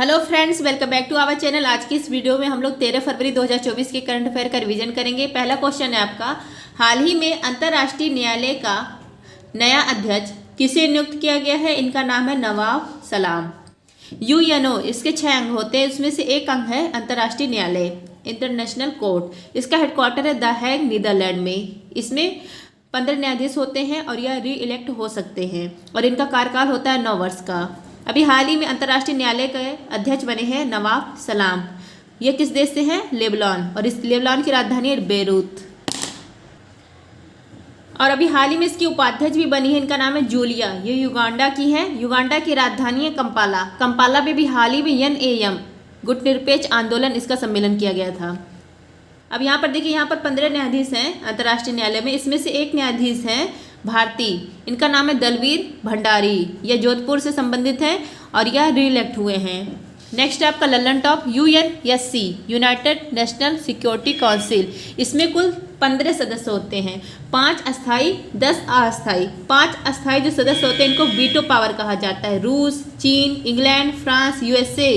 Hello friends, welcome back to our channel. आज की इस वीडियो में हम लोग 13 फरवरी 2024 के करंट अफेयर का रिवीजन करेंगे। पहला क्वेश्चन है आपका, हाल ही में अंतर्राष्ट्रीय न्यायालय का नया अध्यक्ष किसे नियुक्त किया गया है? इनका नाम है नवाब सलाम। यूएनओ, इसके 6 अंग होते हैं, उसमें से एक अंग है अंतर्राष्ट्रीय न्यायालय, इंटरनेशनल कोर्ट। इसका हेडक्वार्टर है द हैग, नीदरलैंड में। इसमें 15 न्यायाधीश होते हैं और यह री इलेक्ट हो सकते हैं और इनका कार्यकाल होता है 9 वर्ष का। अभी हाल ही में अंतर्राष्ट्रीय न्यायालय के अध्यक्ष बने हैं नवाब सलाम। ये किस देश से हैं? लेबनान, और इस लेबनान की राजधानी है बेरूत। और अभी हाल ही में इसकी उपाध्यक्ष भी बनी है, इनका नाम है जूलिया। ये युगांडा की है। युगांडा की राजधानी है कंपाला। कंपाला में भी हाल ही में NAM गुटनिरपेक्ष आंदोलन, इसका सम्मेलन किया गया था। अब यहाँ पर देखिए, यहाँ पर 15 न्यायाधीश हैं अंतर्राष्ट्रीय न्यायालय में। इसमें से एक न्यायाधीश हैं भारतीय, इनका नाम है दलवीर भंडारी। यह जोधपुर से संबंधित हैं और यह रीइलेक्ट हुए हैं। नेक्स्ट है आपका Lallan top, UNSC, United national security council. इसमें कुल 15 सदस्य होते हैं, 5 अस्थाई 10 अस्थाई। 5 अस्थाई जो सदस्य होते हैं इनको वीटो पावर कहा जाता है। रूस, चीन, इंग्लैंड, फ्रांस, USA,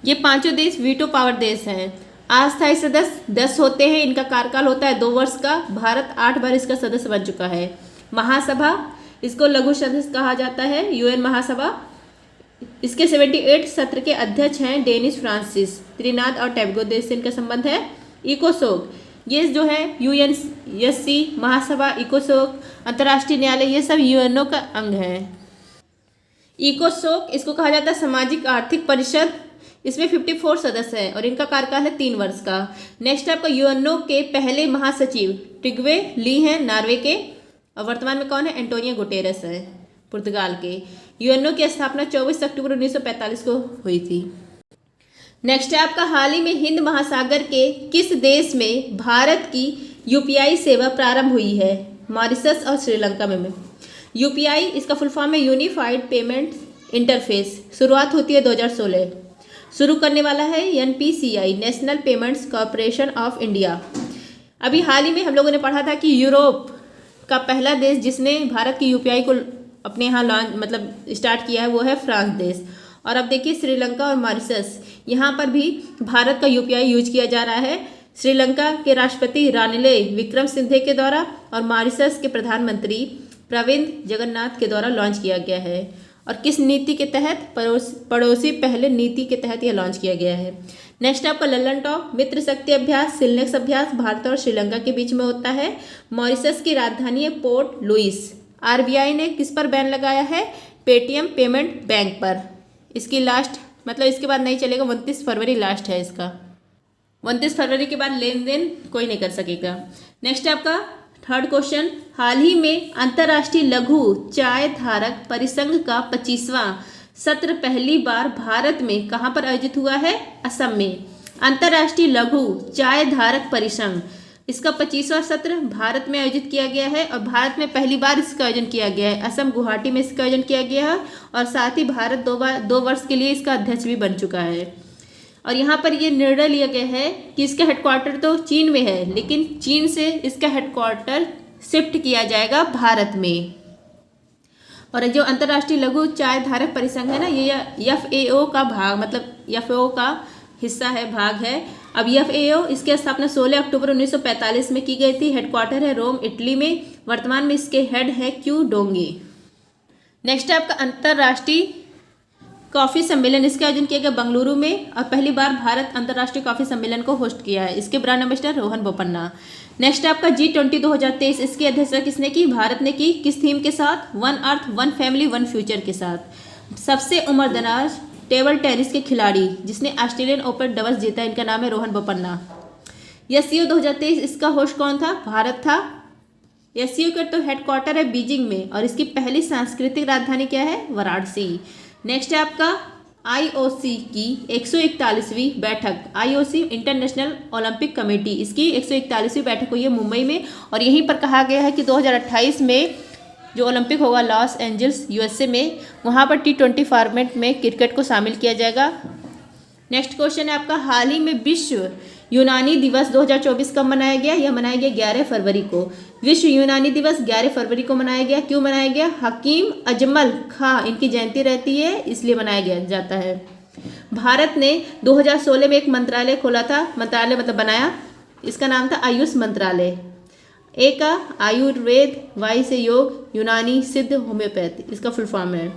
ये पांचों देश वीटो पावर देश हैं। अस्थायी सदस्य 10 होते हैं, इनका कार्यकाल होता है 2 वर्ष का। भारत 8 बार इसका सदस्य बन चुका है। महासभा, इसको लघु सदस्य कहा जाता है, UN महासभा। इसके 78 सत्र के अध्यक्ष हैं डेनिस फ्रांसिस। त्रिनाद और टैबगो देश से इनका संबंध है। इकोसोक, ये जो है UNSC महासभा, इकोसोक, अंतर्राष्ट्रीय न्यायालय, ये सब UNO का अंग है। इकोसोक, इसको कहा जाता है सामाजिक आर्थिक परिषद। इसमें 54 सदस्य हैं और इनका कार्यकाल है 3 वर्ष का। नेक्स्ट आपका UNO के पहले महासचिव ट्रिग्वे ली हैं, नॉर्वे के, और वर्तमान में कौन है? एंटोनियो गुटेरेस है, पुर्तगाल के। UNO की स्थापना 24 अक्टूबर 1945 को हुई थी। नेक्स्ट है आपका, हाल ही में हिंद महासागर के किस देश में भारत की UPI सेवा प्रारंभ हुई है? मॉरिशस और श्रीलंका में। UPI, इसका फुल फॉर्म है यूनिफाइड पेमेंट इंटरफेस। शुरुआत होती है 2016। शुरू करने वाला है NPCI, national payments corporation of India. अभी हाल ही में हम लोगों ने पढ़ा था कि यूरोप का पहला देश जिसने भारत की UPI को अपने यहाँ लॉन्च स्टार्ट किया है वो है फ्रांस देश। और अब देखिए श्रीलंका और मॉरिशस, यहाँ पर भी भारत का UPI यूज किया जा रहा है। श्रीलंका के राष्ट्रपति रानिल विक्रमसिंघे के द्वारा और मॉरिशस के प्रधानमंत्री प्रविंद जगन्नाथ के द्वारा लॉन्च किया गया है। और किस नीति के तहत? पड़ोसी पहले नीति के तहत यह लॉन्च किया गया है। नेक्स्ट आपका लल्लन टॉप, मित्र शक्ति अभ्यास, सिलनेक्स अभ्यास भारत और श्रीलंका के बीच में होता है। मॉरिशस की राजधानी है पोर्ट लुइस। RBI ने किस पर बैन लगाया है? पेटीएम पेमेंट बैंक पर। इसकी लास्ट इसके बाद नहीं चलेगा, 29 फरवरी लास्ट है इसका। 29 फरवरी के बाद लेन देन कोई नहीं कर सकेगा। नेक्स्ट आपका थर्ड क्वेश्चन, हाल ही में अंतर्राष्ट्रीय लघु चाय धारक परिसंघ का 25वां सत्र पहली बार भारत में कहां पर आयोजित हुआ है? असम में। अंतर्राष्ट्रीय लघु चाय धारक परिसंघ, इसका 25वां सत्र भारत में आयोजित किया गया है और भारत में पहली बार इसका आयोजन किया गया है। असम गुवाहाटी में इसका आयोजन किया गया है और साथ ही भारत 2 वर्ष के लिए इसका अध्यक्ष भी बन चुका है। और यहाँ पर ये निर्णय लिया गया है कि इसका हेडक्वार्टर तो चीन में है, लेकिन चीन से इसका हेडक्वार्टर शिफ्ट किया जाएगा भारत में। और जो अंतर्राष्ट्रीय लघु चाय धारक परिसंघ है ना, ये FAO का भाग FAO का हिस्सा है, भाग है। अब FAO, इसकी स्थापना 16 अक्टूबर 1945 में की गई थी। हेडक्वार्टर है रोम, इटली में। वर्तमान में इसके हेड है क्यू डोंगे। नेक्स्ट है आपका अंतर्राष्ट्रीय कॉफ़ी सम्मेलन, इसका आयोजन किया गया बेंगलुरु में और पहली बार भारत अंतर्राष्ट्रीय कॉफ़ी सम्मेलन को होस्ट किया है। इसके brand ambassador Rohan Bopanna. Next आपका G20 2023, इसकी अध्यक्षता किसने की? भारत ने की। किस थीम के साथ? 1 अर्थ 1 फैमिली 1 फ्यूचर के साथ। सबसे उम्रदराज टेबल टेनिस के खिलाड़ी जिसने ऑस्ट्रेलियन ओपन डबल्स जीता, इनका नाम है रोहन बोपन्ना। SCO 2023, इसका होस्ट कौन था? भारत था। SCO का तो हेडक्वार्टर है बीजिंग में और इसकी पहली सांस्कृतिक राजधानी क्या है? वाराणसी। नेक्स्ट है आपका IOC की 141वीं बैठक, IOC इंटरनेशनल ओलंपिक कमेटी, इसकी 141वीं बैठक हुई है मुंबई में। और यहीं पर कहा गया है कि 2028 में जो ओलंपिक होगा लॉस एंजल्स USA में, वहाँ पर T20 फॉर्मेट में क्रिकेट को शामिल किया जाएगा। नेक्स्ट क्वेश्चन है आपका, हाल ही में विश्व यूनानी दिवस 2024 कब मनाया गया? यह मनाया गया 11 फरवरी को। विश्व यूनानी दिवस 11 फरवरी को मनाया गया। क्यों मनाया गया? हकीम अजमल खां इनकी जयंती रहती है, इसलिए मनाया गया जाता है। भारत ने 2016 में एक मंत्रालय खोला था, मंत्रालय मतलब बनाया, इसका नाम था आयुष मंत्रालय। ए का आयुर्वेद, वाई से योग, यूनानी सिद्ध होम्योपैथी इसका फुल फॉर्म है।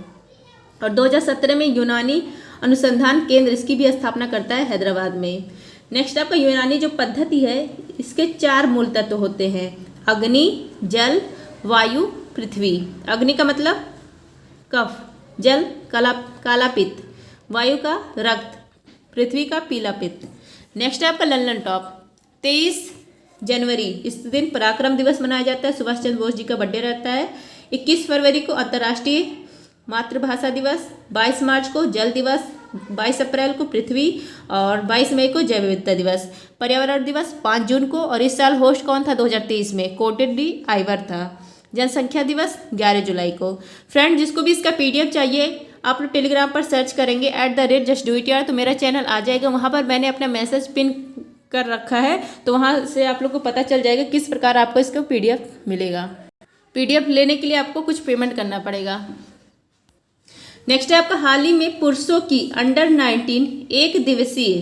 और 2017 में यूनानी अनुसंधान केंद्र इसकी भी स्थापना करता है हैदराबाद में। नेक्स्ट आपका यूनानी जो पद्धति है इसके 4 मूल तत्व होते हैं, अग्नि, जल, वायु, पृथ्वी। अग्नि का मतलब कफ, जल काला पित्त, वायु का रक्त, पृथ्वी का पीला पित्त। नेक्स्ट है आपका लंदन टॉप। 23 जनवरी इस दिन पराक्रम दिवस मनाया जाता है, सुभाष चंद्र बोस जी का बर्थडे रहता है। 21 फरवरी को अंतर्राष्ट्रीय मातृभाषा दिवस, 22 मार्च को जल दिवस, 22 अप्रैल को पृथ्वी और 22 मई को जैव विविधता दिवस। पर्यावरण दिवस 5 जून को, और इस साल होस्ट कौन था 2023 में? कोटेड डी आइवर था। जनसंख्या दिवस 11 जुलाई को। फ्रेंड जिसको भी इसका PDF चाहिए आप लोग टेलीग्राम पर सर्च करेंगे @justdoityar, तो मेरा चैनल आ जाएगा, वहाँ पर मैंने अपना मैसेज पिन कर रखा है, तो वहाँ से आप लोग को पता चल जाएगा किस प्रकार आपको इसका PDF मिलेगा। PDF लेने के लिए आपको कुछ पेमेंट करना पड़ेगा। नेक्स्ट है आपका हाल ही में पुरुषों की अंडर 19 एक दिवसीय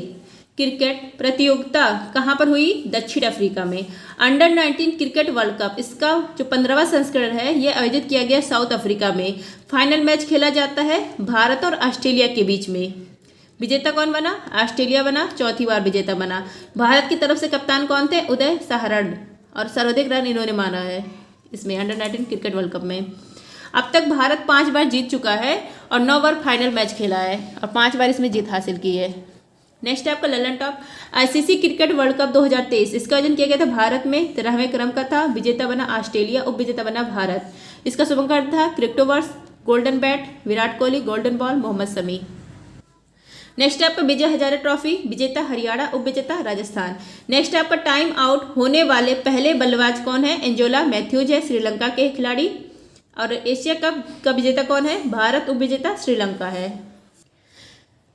क्रिकेट प्रतियोगिता कहाँ पर हुई? दक्षिण अफ्रीका में। अंडर 19 क्रिकेट वर्ल्ड कप इसका जो 15वां संस्करण है ये आयोजित किया गया साउथ अफ्रीका में। फाइनल मैच खेला जाता है भारत और ऑस्ट्रेलिया के बीच में। विजेता कौन बना? ऑस्ट्रेलिया बना, चौथी बार विजेता बना। भारत की तरफ से कप्तान कौन थे? उदय सहरण, और सर्वाधिक रन इन्होंने मारा है इसमें अंडर 19 क्रिकेट वर्ल्ड कप में। अब तक भारत 5 बार जीत चुका है और 9 बार फाइनल मैच खेला है और 5 बार इसमें जीत हासिल की है। नेक्स्ट है आपका Lalan top. ICC cricket world cup 2023 इसका आयोजन किया गया था भारत में, 13वें क्रम का था। विजेता बना ऑस्ट्रेलिया, उप विजेता बना भारत। इसका शुभंकर था Crictoverse, golden bat Virat Kohli, golden ball Mohammed Shami. Next है आपका विजय हजारे ट्रॉफी, विजेता हरियाणा, उप विजेता राजस्थान। नेक्स्ट है आपका टाइम आउट होने वाले पहले बल्लेबाज कौन है? एंजोला मैथ्यूज है, श्रीलंका के खिलाड़ी। और एशिया कप का विजेता कौन है? भारत, उप विजेता श्रीलंका है।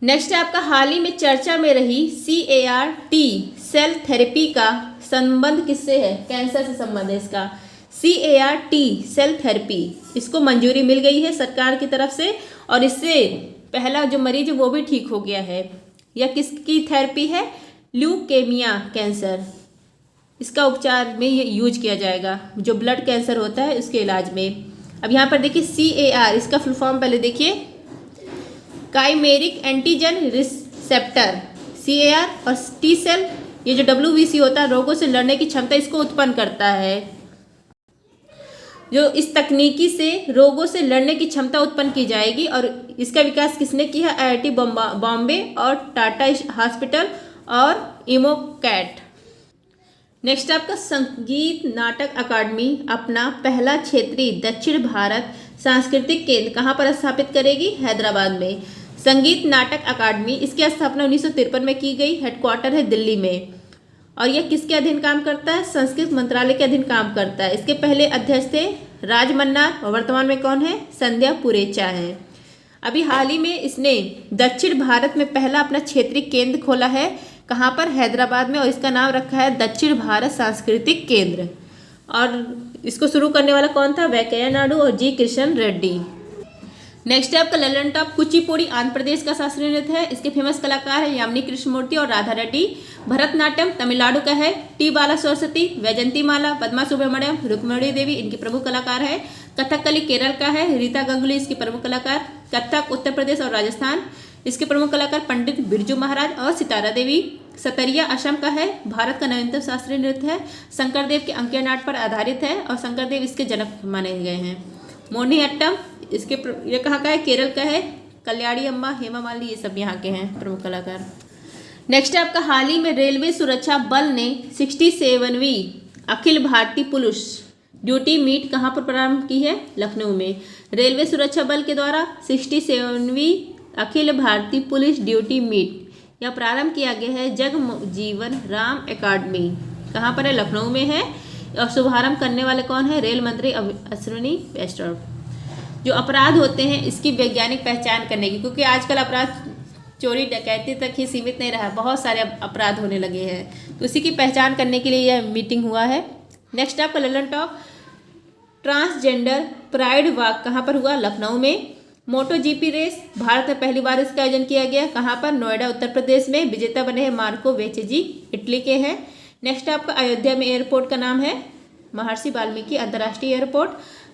नेक्स्ट है आपका हाल ही में चर्चा में रही CAR-T सेल थेरेपी का संबंध किससे है? कैंसर से संबंध है इसका। CAR-T सेल थेरेपी इसको मंजूरी मिल गई है सरकार की तरफ से, और इससे पहला जो मरीज वो भी ठीक हो गया है। यह किसकी थेरेपी है? ल्यूकेमिया कैंसर, इसका उपचार में ये यूज किया जाएगा, जो ब्लड कैंसर होता है उसके इलाज में। अब यहाँ पर देखिए CAR इसका फुल फॉर्म पहले देखिए, काइमेरिक एंटीजन रिसेप्टर। CAR और T सेल ये जो WBC होता है रोगों से लड़ने की क्षमता इसको उत्पन्न करता है। जो इस तकनीकी से रोगों से लड़ने की क्षमता उत्पन्न की जाएगी, और इसका विकास किसने किया? IIT बॉम्बे और टाटा हॉस्पिटल और इमोकैट। नेक्स्ट आपका संगीत नाटक अकादमी अपना पहला क्षेत्रीय दक्षिण भारत सांस्कृतिक केंद्र कहाँ पर स्थापित करेगी? हैदराबाद में। संगीत नाटक अकादमी इसकी स्थापना 1953 में की गई, हेडक्वार्टर है दिल्ली में, और यह किसके अधीन काम करता है? संस्कृत मंत्रालय के अधीन काम करता है। इसके पहले अध्यक्ष थे राज मन्नार, और वर्तमान में कौन है? संध्या पुरेचा है। अभी हाल ही में इसने दक्षिण भारत में पहला अपना क्षेत्रीय केंद्र खोला है, कहाँ पर? हैदराबाद में, और इसका नाम रखा है दक्षिण भारत सांस्कृतिक केंद्र। और इसको शुरू करने वाला कौन था? वेंकैया नायडू और G किशन रेड्डी। नेक्स्ट है आपका ललन टॉप। कुचिपुड़ी आंध्र प्रदेश का शास्त्रीय नृत्य है, इसके फेमस कलाकार है यामिनी कृष्णमूर्ति और राधा रेड्डी। भरतनाट्यम तमिलनाडु का है, T बाला सरस्वती, वैजंती माला, पद्मा सुब्रमण्यम, रुक्मिणी देवी इनकी प्रमुख कलाकार है। कथकली केरल का है, रीता गंगुली इसकी प्रमुख कलाकार। कथक उत्तर प्रदेश और राजस्थान, इसके प्रमुख कलाकार पंडित बिरजू महाराज और सितारा देवी। सतरिया असम का है, भारत का नवीनतम शास्त्रीय नृत्य है, शंकरदेव के अंकिया नाट पर आधारित है और शंकरदेव इसके जनक माने गए हैं। मोहिनीअट्टम इसके ये कहाँ का है? केरल का है, कल्याणी अम्मा, हेमा मालिनी ये सब यहाँ के हैं प्रमुख कलाकार। नेक्स्ट है आपका हाल ही में रेलवे सुरक्षा बल ने 67वीं Akhil Bharatiya police duty meet कहाँ पर प्रारंभ की है? लखनऊ में। रेलवे सुरक्षा बल के द्वारा 67वीं Akhil Bharatiya police duty meet यह प्रारंभ किया गया है जगजीवन राम अकादमी, कहाँ पर है? लखनऊ में है, और शुभारंभ करने वाले कौन है? रेल मंत्री अश्विनी वैष्णव। जो अपराध होते हैं इसकी वैज्ञानिक पहचान करने की, क्योंकि आजकल अपराध चोरी डकैती तक ही सीमित नहीं रहा, बहुत सारे अपराध होने लगे हैं, तो उसी की पहचान करने के लिए यह मीटिंग हुआ है। नेक्स्ट आपका Lalan top transgender pride walk कहाँ पर हुआ? लखनऊ में। मोटो जीपी रेस भारत में पहली बार इसका आयोजन किया गया, कहाँ पर? नोएडा उत्तर प्रदेश में। विजेता बने हैं मार्को वेचेजी, इटली के हैं। नेक्स्ट आपका अयोध्या में एयरपोर्ट का नाम है महर्षि वाल्मीकि अंतर्राष्ट्रीय एयरपोर्ट।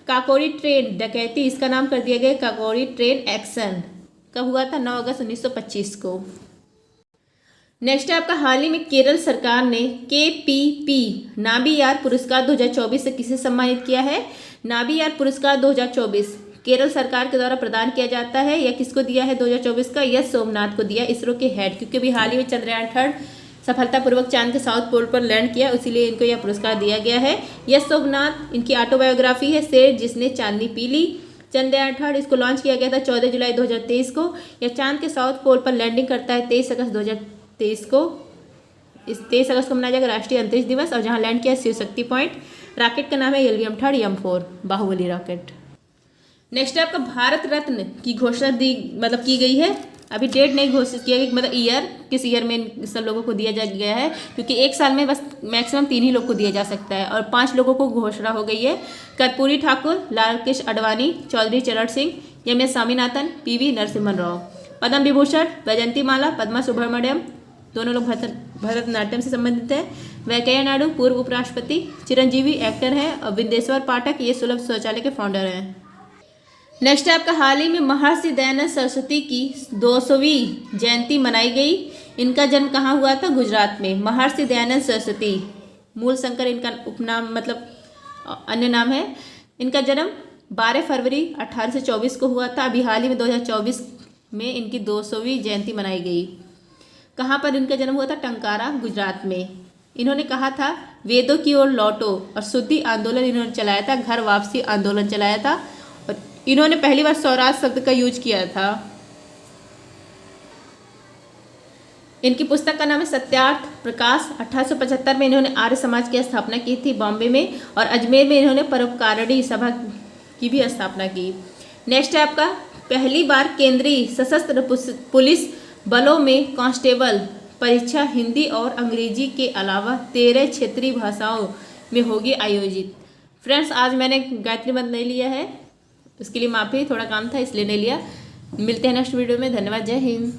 काकोरी ट्रेन डकैती इसका नाम कर दिया गया काकोरी ट्रेन एक्शन। कब हुआ था? 9 अगस्त 1925 को। नेक्स्ट है आपका हाल ही में केरल सरकार ने KPP नाबियार पुरस्कार 2024 से किसे सम्मानित किया है? नाबियार पुरस्कार 2024 केरल सरकार के द्वारा प्रदान किया जाता है। या किसको दिया है 2024 का? यस सोमनाथ को दिया, इसरो के हेड, क्योंकि अभी हाल ही में चंद्रयान 3 सफलतापूर्वक चांद के साउथ पोल पर लैंड किया, इसीलिए इनको यह पुरस्कार दिया गया है। यस सोमनाथ इनकी ऑटोबायोग्राफी है शेर जिसने चांदनी पी ली। चंद्रयान 3 इसको लॉन्च किया गया था 14 जुलाई 2023 को। यह चांद के साउथ पोल पर लैंडिंग करता है 23 अगस्त 2023 को। इस 23 अगस्त को मनाया जाएगा राष्ट्रीय अंतरिक्ष दिवस। और जहां लैंड किया शिव शक्ति पॉइंट। रॉकेट का नाम है LVM 3 M4 Baahubali rocket. Next है आपका भारत रत्न की घोषणा की गई है। अभी डेट नहीं घोषित किया गया, मतलब ईयर किस ईयर में सब लोगों को दिया जा गया है, क्योंकि एक साल में बस मैक्सिमम 3 ही लोग को दिया जा सकता है और 5 लोगों को घोषणा हो गई है। कर्पूरी ठाकुर, लाल कृष्ण आडवाणी, चौधरी चरण सिंह, MS स्वामीनाथन, PV नरसिम्हन राव। पद्म विभूषण वैजयंती माला, पद्मा सुब्रमण्यम, दोनों लोग भरतनाट्यम से संबंधित है। वेंकैया नायडू पूर्व उपराष्ट्रपति, चिरंजीवी एक्टर हैं और विंदेश्वर पाठक ये सुलभ शौचालय के फाउंडर हैं। नेक्स्ट है आपका हाल ही में महर्षि दयानंद सरस्वती की 200वीं जयंती मनाई गई। इनका जन्म कहाँ हुआ था? गुजरात में। महर्षि दयानंद सरस्वती, मूल शंकर इनका उपनाम अन्य नाम है। इनका जन्म 12 फरवरी 1824 को हुआ था। अभी हाल ही में 2024 में इनकी 200वीं जयंती मनाई गई। कहाँ पर इनका जन्म हुआ था? टंकारा, गुजरात में। इन्होंने कहा था वेदों की ओर लौटो और शुद्धि आंदोलन इन्होंने चलाया था, घर वापसी आंदोलन चलाया था। और इन्होंने पहली बार स्वराज शब्द का यूज किया था। इनकी पुस्तक का नाम है सत्यार्थ प्रकाश। 1875 में इन्होंने आर्य समाज की स्थापना की थी बॉम्बे में, और अजमेर में इन्होंने परोपकारिणी सभा की भी स्थापना की। नेक्स्ट है आपका पहली बार केंद्रीय सशस्त्र पुलिस बलों में कांस्टेबल परीक्षा हिंदी और अंग्रेजी के अलावा 13 क्षेत्रीय भाषाओं में होगी आयोजित। फ्रेंड्स, आज मैंने गायत्री मंत्र नहीं लिया है, उसके लिए माफ़ी, थोड़ा काम था इसलिए नहीं लिया। मिलते हैं नेक्स्ट वीडियो में। धन्यवाद। जय हिंद।